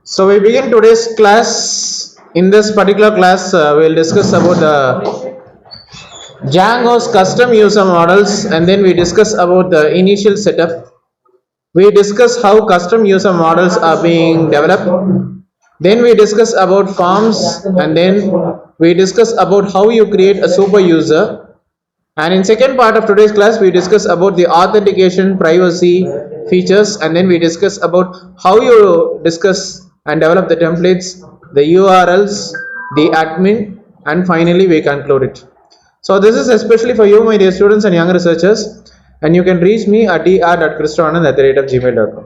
So we begin today's class. In this particular class, we'll discuss about the Django's custom user models, and then we discuss about the initial setup. We discuss how custom user models are being developed. Then we discuss about forms, and then we discuss about how you create a super user. And in second part of today's class, we discuss about the authentication privacy features, and then we discuss about how you discuss and develop the templates, the URLs, the admin, and finally we conclude it. So this is especially for you, my dear students and young researchers, and you can reach me at dr.christoananth@gmail.com.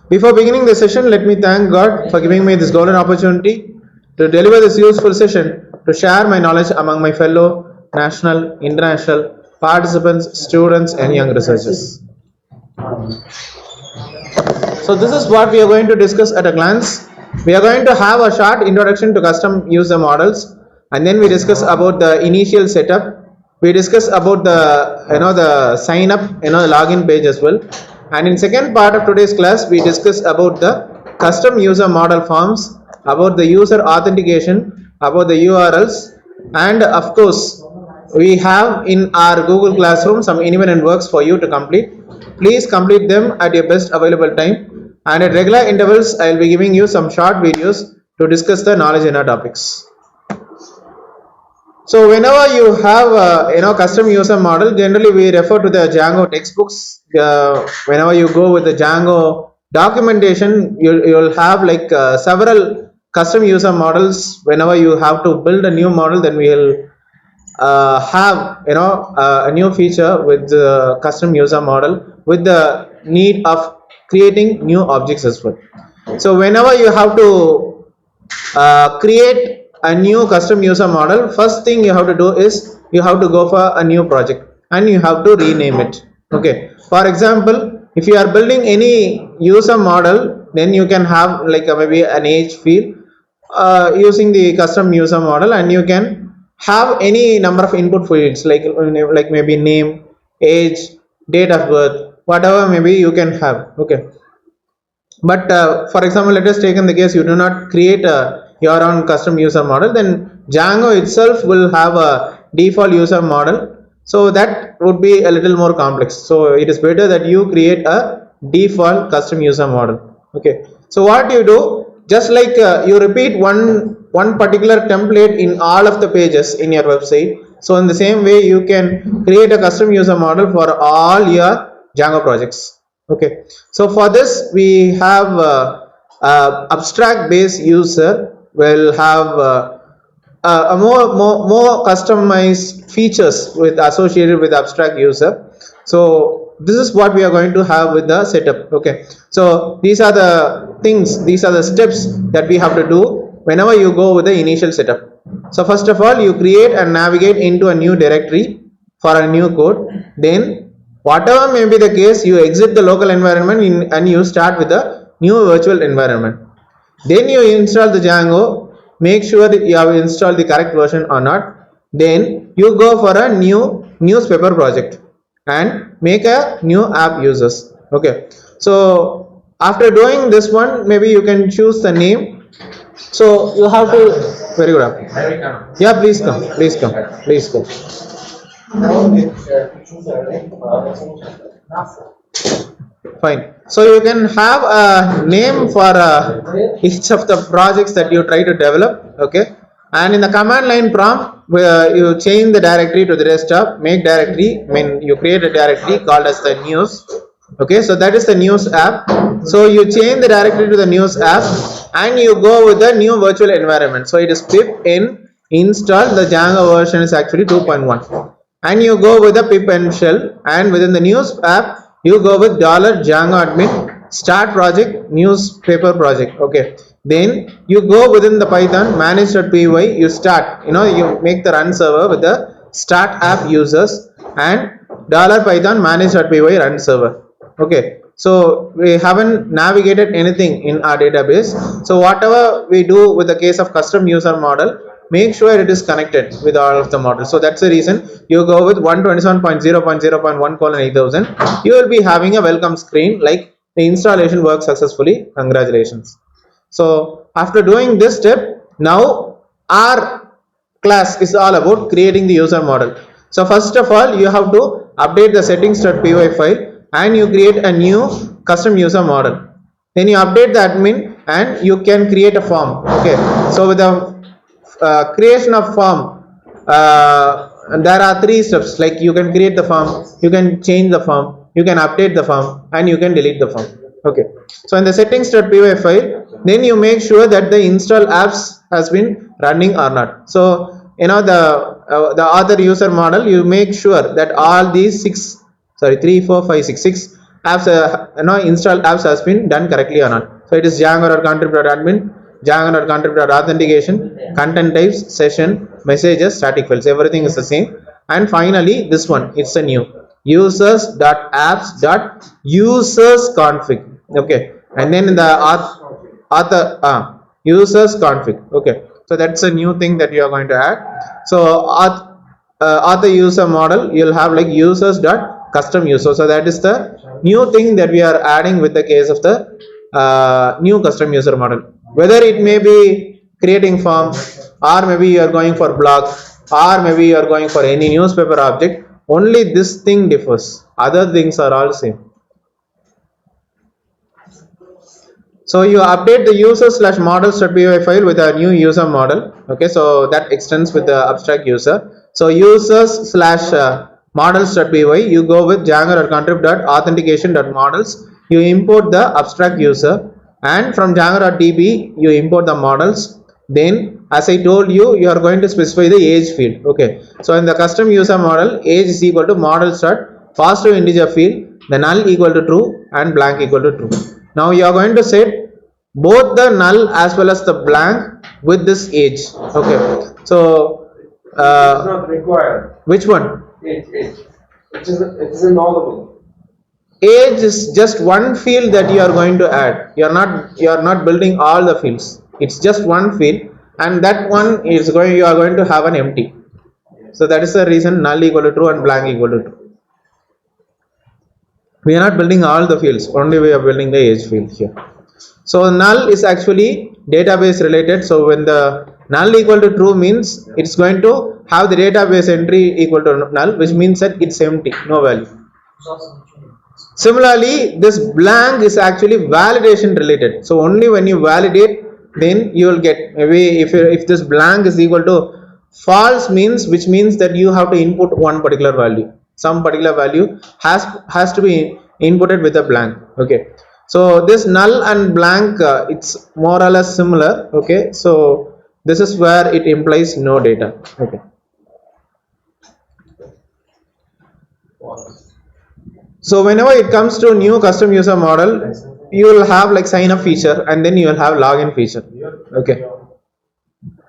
Before beginning the session, let me thank God for giving me this golden opportunity to deliver this useful session to share my knowledge among my fellow national, international participants, students, and young researchers. So this is what we are going to discuss at a glance. We are going to have a short introduction to custom user models, and then we discuss about the initial setup. We discuss about the sign up, login page as well. And in second part of today's class, we discuss about the custom user model forms, about the user authentication, about the URLs, and of course, we have in our Google Classroom some independent works for you to complete. Please complete them at your best available time, and at regular intervals, I will be giving you some short videos to discuss the knowledge in our topics. So whenever you have custom user model, generally we refer to the Django textbooks. Whenever you go with the Django documentation, you'll have like several custom user models. Whenever you have to build a new model, then we'll have a new feature with the custom user model with the need of creating new objects as well. So whenever you have to create a new custom user model, first thing you have to do is you have to go for a new project and you have to rename it. Okay, for example, if you are building any user model, then you can have like maybe an age field using the custom user model, and you can have any number of input fields like maybe name, age, date of birth, whatever maybe you can have. Okay, but for example, let us take in the case you do not create your own custom user model, then Django itself will have a default user model, so that would be a little more complex. So it is better that you create a default custom user model. Okay, so what you do, just like you repeat one particular template in all of the pages in your website, so in the same way you can create a custom user model for all your Django projects. Okay, so for this we have abstract based user will have a more customized features with associated with abstract user. So this is what we are going to have with the setup. Okay, so these are the things, these are the steps that we have to do whenever you go with the initial setup. So first of all, you create and navigate into a new directory for a new code. Then whatever may be the case, you exit the local environment and you start with a new virtual environment. Then you install the Django, make sure that you have installed the correct version or not. Then you go for a new newspaper project and make a new app users. Okay, so after doing this one, maybe you can choose the name. So you have to, very good app. Yeah, please come, please come, please come. Fine. So you can have a name for each of the projects that you try to develop. Okay, and in the command line prompt, where you change the directory to the desktop, make directory, you create a directory called as the news. Okay, so that is the news app. So you change the directory to the news app and you go with the new virtual environment. So it is pip in install, the Django version is actually 2.1, and you go with the pip and shell, and within the news app you go with $Django admin start project newspaper project. Okay, then you go within the Python manage.py, you start, you make the run server with the start app users and $python manage.py run server. Okay, so we haven't navigated anything in our database. So whatever we do with the case of custom user model, make sure it is connected with all of the models. So that's the reason you go with 127.0.0.1:8000. You will be having a welcome screen like the installation works successfully. Congratulations. So after doing this step, now our class is all about creating the user model. So first of all, you have to update the settings.py file and you create a new custom user model. Then you update the admin and you can create a form. Okay, so with the creation of form, there are three steps, like you can create the form, you can change the form, you can update the form, and you can delete the form. Okay, so in the settings.py file, then you make sure that the install apps has been running or not. So the author user model, you make sure that all these three, four, five, six apps, install apps has been done correctly or not. So it is Django.contrib.admin, Django.contrib.authentication, content types, session, messages, static files, everything is the same. And finally this one, it's a new users.apps.usersconfig. Okay, and then the author users config. Okay, so that's a new thing that you are going to add. So author user model, you'll have like users.custom user. So that is the new thing that we are adding with the case of the new custom user model. Whether it may be creating form, or maybe you are going for blog, or maybe you are going for any newspaper object, only this thing differs, other things are all same. So you update the user/models.py file with a new user model. Okay, so that extends with the abstract user. So users/models.py, you go with django.contrib.authentication.models, you import the abstract user, and from django.db you import the models. Then as I told you, you are going to specify the age field. Okay, so in the custom user model, age is equal to models.positive integer field, the null equal to true and blank equal to true. Now you are going to set both the null as well as the blank with this age. Okay, so it's not required. Which one? Age. It is a nullable. Age is just one field that you are going to add. You are not building all the fields. It's just one field, and that one is you are going to have an empty. So that is the reason null equal to true and blank equal to true. We are not building all the fields, only we are building the age field here. So null is actually database related. So when the null equal to true means it's going to have the database entry equal to null, which means that it's empty, no value. Similarly, this blank is actually validation related. So only when you validate, then you will get, maybe if this blank is equal to false means, which means that you have to input one particular value. Some particular value has to be inputted with a blank. Okay, so this null and blank, it's more or less similar. Okay, so this is where it implies no data. Okay, so whenever it comes to new custom user model, you will have like sign up feature, and then you will have login feature. Okay,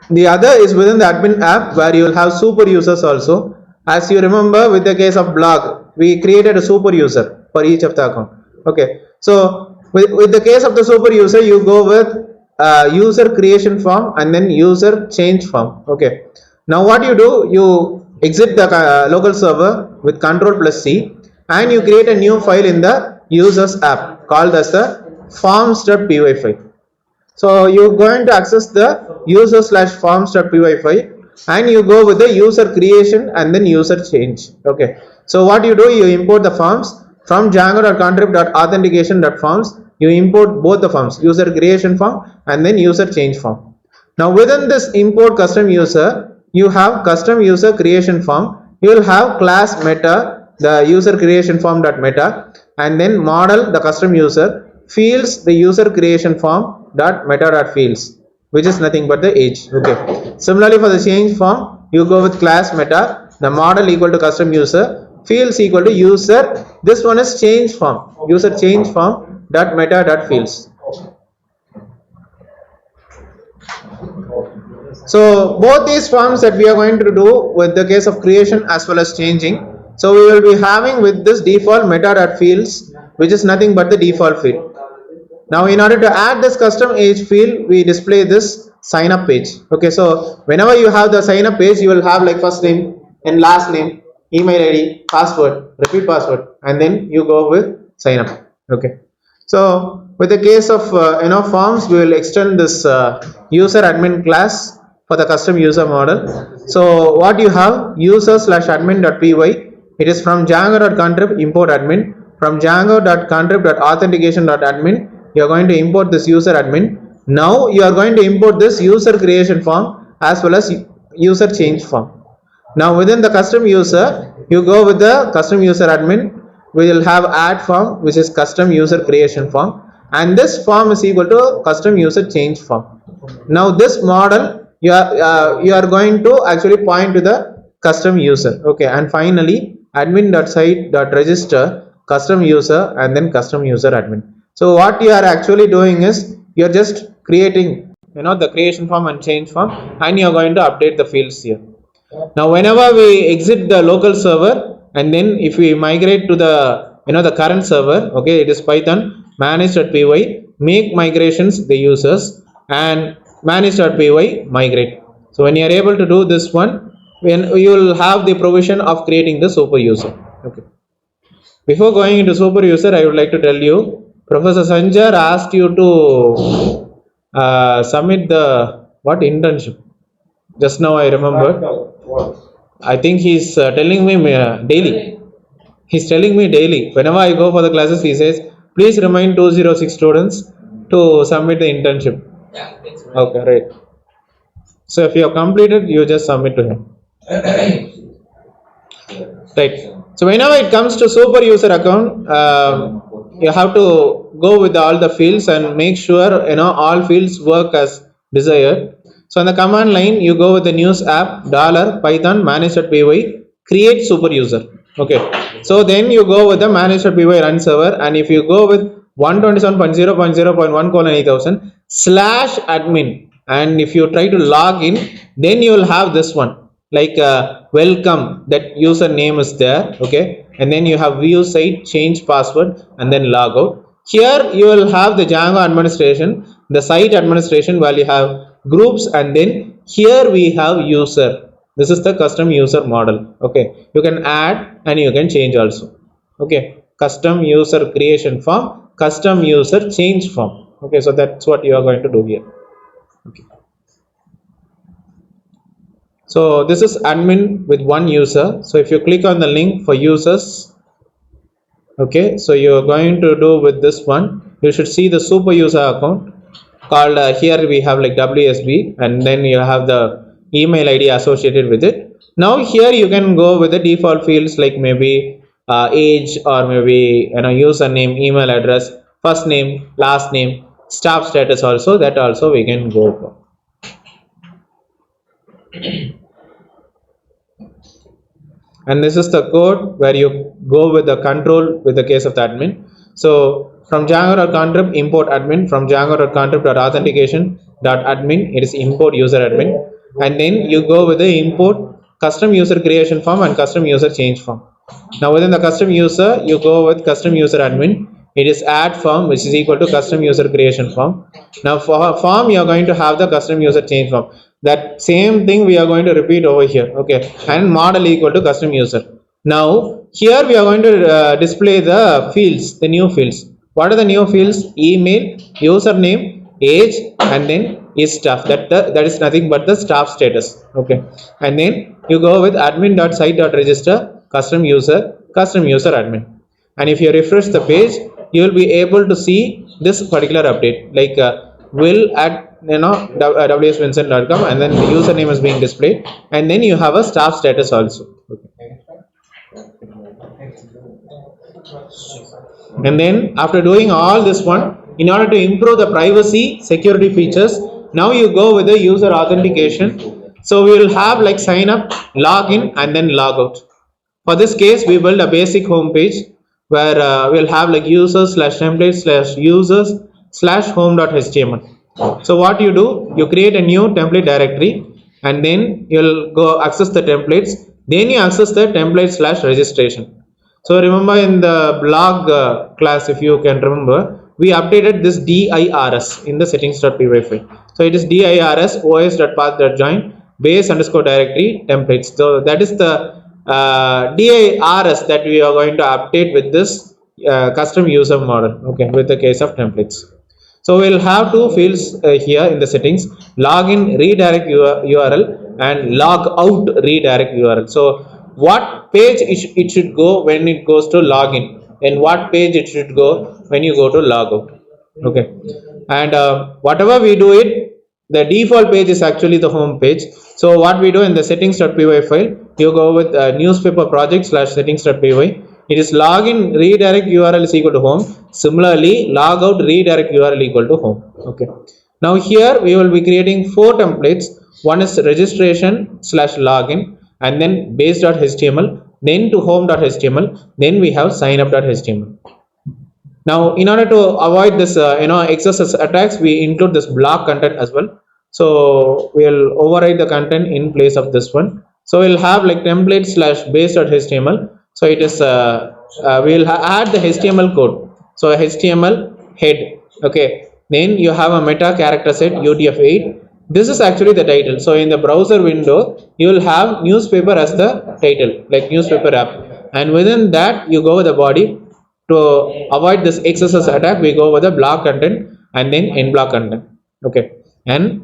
the other is within the admin app, where you will have super users also. As you remember, with the case of blog, we created a super user for each of the account. Okay, so with the case of the super user, you go with user creation form and then user change form. Okay, now what you do, you exit the local server with Ctrl+C, and you create a new file in the users app called as the forms.py file. So you're going to access the user/forms.py file, and you go with the user creation and then user change. Okay, so what you do, you import the forms from django.contrib.authentication.forms. You import both the forms, user creation form and then user change form. Now within this import custom user, you have custom user creation form. You will have class meta, the user creation form.meta, and then model the custom user, fields the user creation form dot meta dot fields, which is nothing but the age. Okay, similarly for the change form, you go with class meta, the model equal to custom user, fields equal to user, this one is change form, user change form dot meta dot fields. So both these forms that we are going to do with the case of creation as well as changing, so we will be having with this default meta dot fields, which is nothing but the default field. Now in order to add this custom age field, we display this sign up page. Okay, so whenever you have the sign up page, you will have like first name and last name, email ID, password, repeat password, and then you go with sign up. Okay, So with the case of forms, we will extend this user admin class for the custom user model. So what you have, user slash admin.py, it is from django.contrib import admin. From django.contrib.authentication.admin, you are going to import this user admin. Now you are going to import this user creation form as well as user change form. Now within the custom user, you go with the custom user admin. We will have add form, which is custom user creation form, and this form is equal to custom user change form. Now this model, you are going to actually point to the custom user. Okay, and finally admin.site.register custom user and then custom user admin. So what you are actually doing is you are just creating the creation form and change form, and you are going to update the fields here. Now whenever we exit the local server and then if we migrate to the the current server, okay, it is Python manage.py make migrations the users and manage.py migrate. So when you are able to do this one, when you will have the provision of creating the super user. Okay. Before going into super user, I would like to tell you, Professor Sanjar asked you to submit the what internship. Just now I remember. I think he's telling me daily. He's telling me daily. Whenever I go for the classes, he says, please remind 206 students to submit the internship. Okay, right. So if you have completed, you just submit to him. Right. So whenever it comes to super user account, you have to go with all the fields and make sure all fields work as desired. So on the command line, you go with the news app $python manage.py create super user. Okay. So then you go with the manage.py run server, and if you go with 127.0.0.1:8000 slash admin, and if you try to log in, then you will have this one like welcome, that username is there. Okay, and then you have view site, change password, and then log out. Here you will have the Django administration, the site administration, where you have groups, and then here we have user. This is the custom user model. Okay, you can add and you can change also. Okay, custom user creation form, custom user change form. Okay, so that's what you are going to do here. Okay. So this is admin with one user. So if you click on the link for users, okay, so you are going to do with this one. You should see the super user account called here we have like WSB, and then you have the email ID associated with it. Now here you can go with the default fields like maybe age, or maybe username, email address, first name, last name, staff status also, that also we can go for. And this is the code where you go with the control with the case of the admin. So from Django.contrib import admin, from Django.contrib.authentication.admin, it is import user admin, and then you go with the import custom user creation form and custom user change form. Now within the custom user, you go with custom user admin. It is add form, which is equal to custom user creation form. Now for form, you are going to have the custom user change form. That same thing we are going to repeat over here. Okay, and model equal to custom user. Now here we are going to display the fields, the new fields. What are the new fields? Email, username, age, and then is staff. That is nothing but the staff status. Okay, and then you go with admin.site.register custom user admin, and if you refresh the page, you will be able to see this particular update like will at wsvincent.com, and then the username is being displayed, and then you have a staff status also. Okay. And then after doing all this one, in order to improve the privacy security features, now you go with the user authentication. So we will have like sign up, login, and then log out. For this case, we build a basic home page where we'll have like users slash templates slash users slash home.html. So what you do, you create a new template directory, and then you'll go access the templates, then you access the template slash registration. So remember in the blog class, if you can remember, we updated this dirs in the settings.py file. So it is dirs os.path.join base underscore directory templates. So that is the dirs that we are going to update with this custom user model, okay, with the case of templates. So we'll have two fields here in the settings: login redirect URL and log out redirect URL. So what page it should go when it goes to login, and what page it should go when you go to logout. Okay, and whatever we do it, the default page is actually the home page. So what we do in the settings.py file, you go with newspaper project slash settings.py. It is login redirect URL is equal to home. Similarly, logout redirect URL equal to home. Okay. Now here we will be creating four templates. One is registration slash login, and then base.html, then to home.html, then we have signup.html. Now, in order to avoid this, XSS attacks, we include this block content as well. So we'll override the content in place of this one. So we'll have like template slash base.html. So it is we'll add the HTML code. So HTML head. Okay. Then you have a meta character set UTF-8. This is actually the title. So in the browser window, you will have newspaper as the title, like newspaper app, and within that you go with the body. To avoid this XSS attack, we go with the block content and then in block content. Okay, and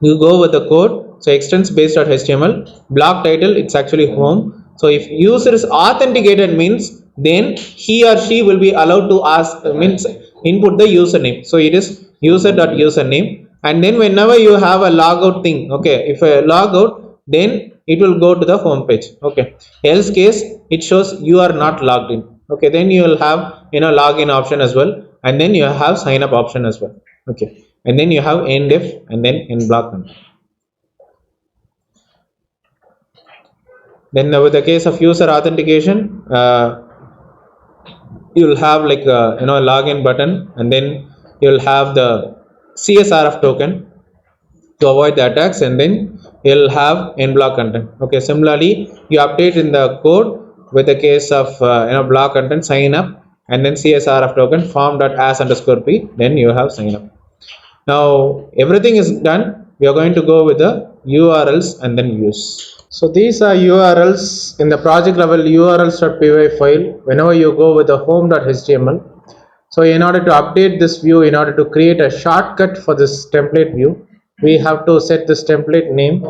you go with the code. So extends base.html, block title, it's actually home. So if user is authenticated means, then he or she will be allowed to ask, means input the username. So it is user.username, and then whenever you have a logout thing, okay, if a logout, then it will go to the home page. Okay, else case it shows you are not logged in. Okay, then you will have login option as well, and then you have sign up option as well. Okay, and then you have end if and then in block content. Then with the case of user authentication, you will have like login button, and then you will have the CSRF token to avoid the attacks, and then you'll have in block content. Okay, similarly you update in the code with the case of block content sign up, and then CSRF token form.as_p, then you have sign up. Now everything is done. We are going to go with the URLs and then views. So these are URLs in the project level urls.py file. Whenever you go with the home.html, so in order to update this view, in order to create a shortcut for this template view, we have to set this template name,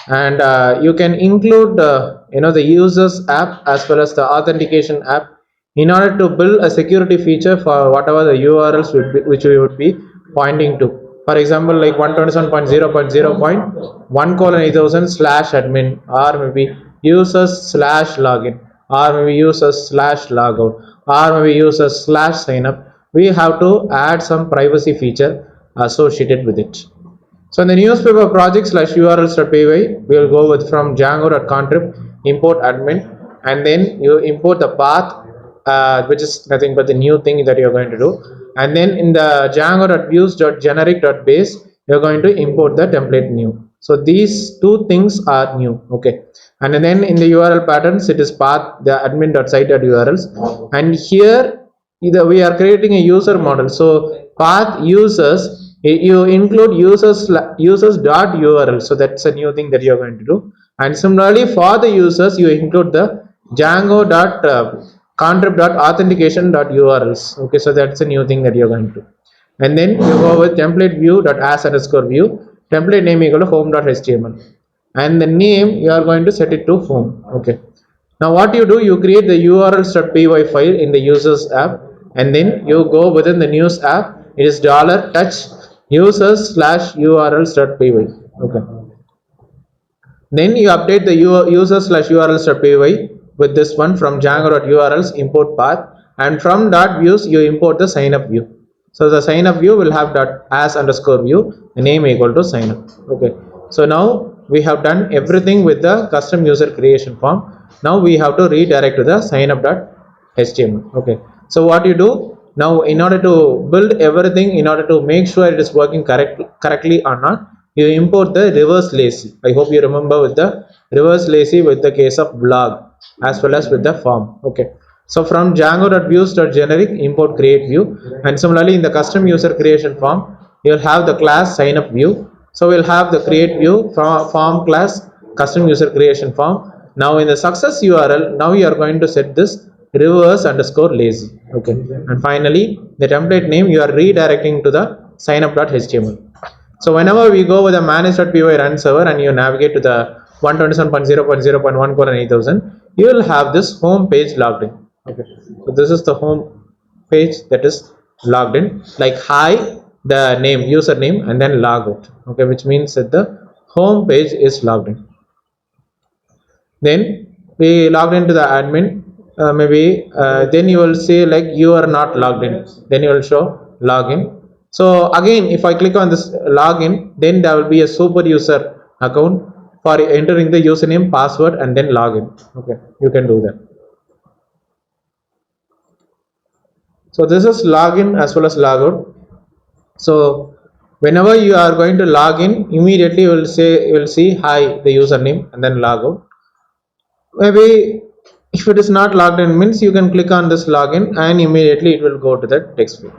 and you can include the users app as well as the authentication app in order to build a security feature for whatever the URLs which we would be pointing to. For example, like 127.0.0.1:8000/admin, or maybe users/login, or maybe users/logout, or maybe users/signup. We have to add some privacy feature associated with it. So in the newspaper project slash urls.py, we will go with from django.contrib import admin, and then you import the path, which is nothing but the new thing that you're going to do. And then in the django.views.generic.base, you're going to import the template new. So these two things are new. Okay, and then in the URL patterns, it is path the admin.site.urls, and here either we are creating a user model. So path users, you include users.url. So that's a new thing that you're going to do. And similarly for the users, you include the django.contrib.authentication.urls. Okay, so that's a new thing that you're going to do. And then you go with template view.as_view, template name equal to home.html, and the name you are going to set it to home. Okay, now what you do, you create the urls.py file in the users app, and then you go within the news app. It is $touch users/urls.py. Okay, then you update the users/urls.py with this one from django.urls import path, and from .views you import the sign up view. So the sign up view will have .as_view, the name equal to sign up. Okay, so now we have done everything with the custom user creation form. Now we have to redirect to the signup.html. Okay, so what you do now, in order to build everything, in order to make sure it is working correctly or not, you import the reverse lazy. I hope you remember with the reverse lazy with the case of blog as well as with the form. Okay, so from django.views.generic import create view, and similarly in the custom user creation form, you'll have the class sign up view. So we'll have the create view from form class custom user creation form. Now in the success URL, now you are going to set this reverse underscore lazy. Okay, and finally the template name you are redirecting to the signup.html. So whenever we go with a manage.py run server and you navigate to the 127.0.0.1:8000, you will have this home page logged in. Okay, so this is the home page that is logged in, like hi, the name, username, and then log out. Okay, which means that the home page is logged in. Then we logged into the admin, maybe then you will see like you are not logged in, then you will show login. So again, if I click on this login, then there will be a super user account for entering the username, password, and then login. Okay, you can do that. So this is login as well as logout. So whenever you are going to log in, immediately you will see hi, the username, and then logout. Maybe if it is not logged in means you can click on this login and immediately it will go to the text field.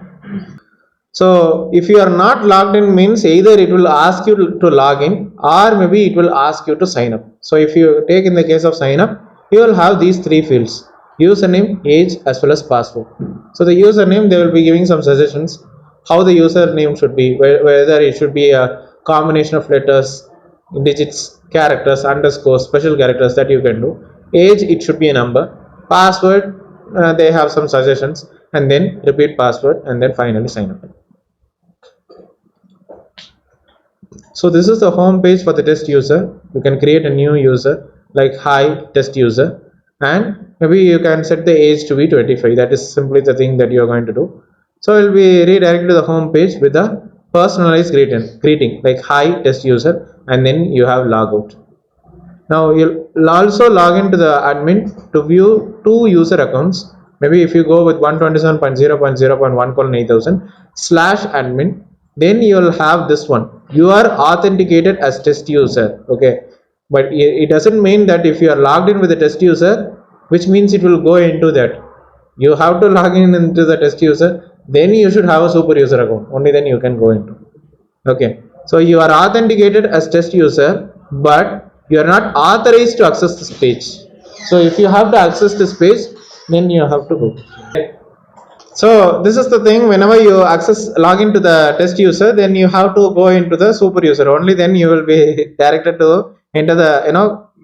So if you are not logged in means either it will ask you to log in or maybe it will ask you to sign up. So if you take in the case of sign up, you will have these three fields: username, age, as well as password. So the username, they will be giving some suggestions how the username should be, whether it should be a combination of letters, digits, characters, underscores, special characters that you can do. Age, it should be a number. Password, they have some suggestions, and then repeat password, and then finally sign up. So this is the home page for the test user. You can create a new user like hi test user, and maybe you can set the age to be 25. That is simply the thing that you are going to do. So it will be redirected to the home page with a personalized greeting like hi test user, and then you have logout. Now you'll also log into the admin to view two user accounts. Maybe if you go with 127.0.0.1:8000 slash admin, then you'll have this one. You are authenticated as test user. Okay, but it doesn't mean that if you are logged in with the test user, which means it will go into that. You have to log in into the test user, then you should have a super user account. Only then you can go into. Okay, so you are authenticated as test user, but you are not authorized to access this page. So if you have to access this page, then you have to go. So this is the thing, whenever you log into the test user, then you have to go into the super user. Only then you will be directed to enter the,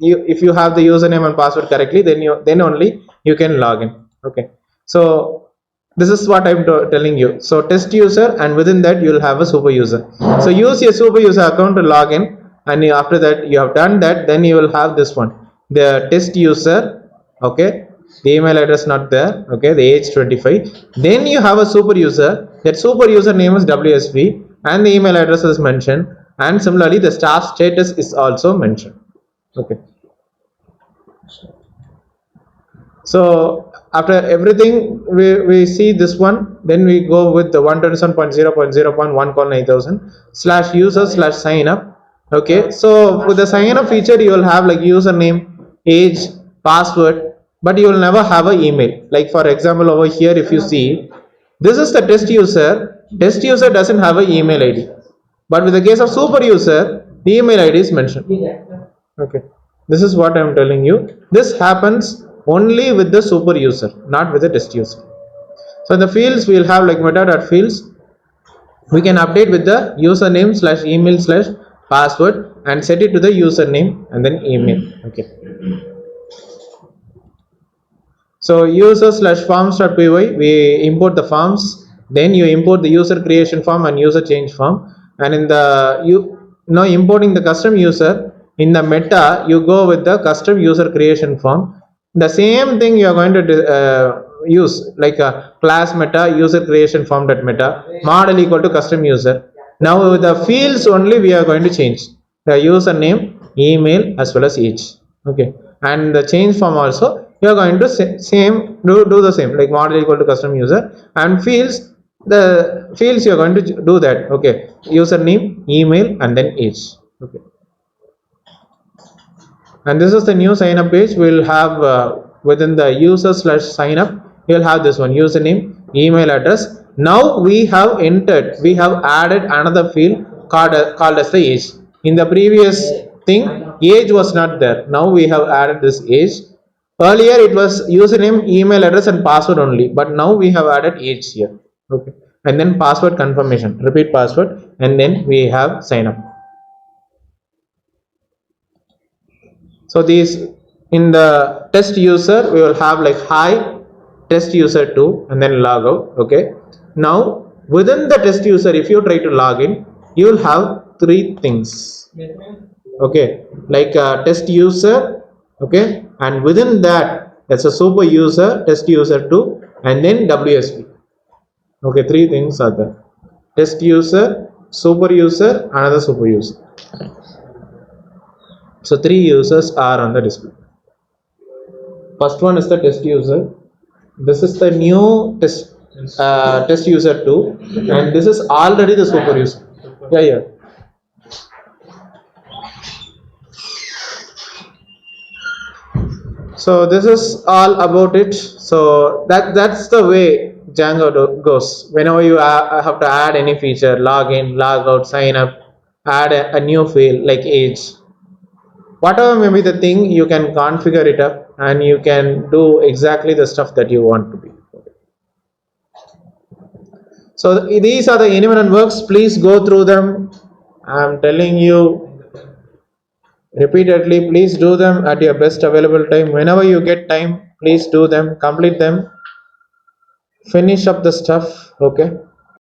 if you have the username and password correctly, then only you can log in. Okay, so this is what I'm telling you. So test user, and within that you will have a super user. So use your super user account to log in, and after that you have done that, then you will have this one, the test user. Okay, the email address not there. Okay, the age 25. Then you have a super user. That super user name is WSV, and the email address is mentioned, and similarly the staff status is also mentioned. Okay, so after everything we see this one, then we go with the 127.0.0.1:8000 slash user slash sign up. Okay, so with the sign up feature, you will have like username, age, password, but you will never have an email. Like for example, over here, if you see, this is the test user. Test user doesn't have an email ID, but with the case of super user, the email ID is mentioned. Okay, this is what I am telling you. This happens only with the super user, not with the test user. So in the fields, we will have like meta.fields. We can update with the username slash email slash password and set it to the username and then email. Okay, so user slash forms.py, we import the forms, then you import the user creation form and user change form, and in the importing the custom user, in the meta you go with the custom user creation form. The same thing you are going to use like a class meta user creation form dot meta model equal to custom user. Now with the fields only we are going to change the username, email, as well as age. Okay, and the change form also you are going to do the same, like model equal to custom user, and the fields you are going to do that. Okay, username, email, and then age. Okay, and this is the new sign up page. We'll have within the user slash sign up, you'll have this one, username, email address. Now we have added another field called as the age. In the previous thing, age was not there. Now we have added this age. Earlier it was username, email address and password only, but now we have added age here. Okay. And then password confirmation, repeat password, and then we have sign up. So these in the test user we will have like hi test user 2 and then log out. Okay. Now within the test user, if you try to log in, you will have three things. Okay, like test user. Okay, and within that that's a super user, test user 2, and then WSP. Okay, three things are there: test user, super user, another super user. So three users are on the display. First one is the test user. This is the new test user 2, and this is already the super user. Yeah, yeah. So this is all about it. So that's the way Django goes. Whenever you have to add any feature, log in, log out, sign up, add a new field like age, whatever may be the thing, you can configure it up and you can do exactly the stuff that you want to be. So these are the independent works. Please go through them. I'm telling you repeatedly, please do them at your best available time. Whenever you get time, please do them, complete them, finish up the stuff. Okay.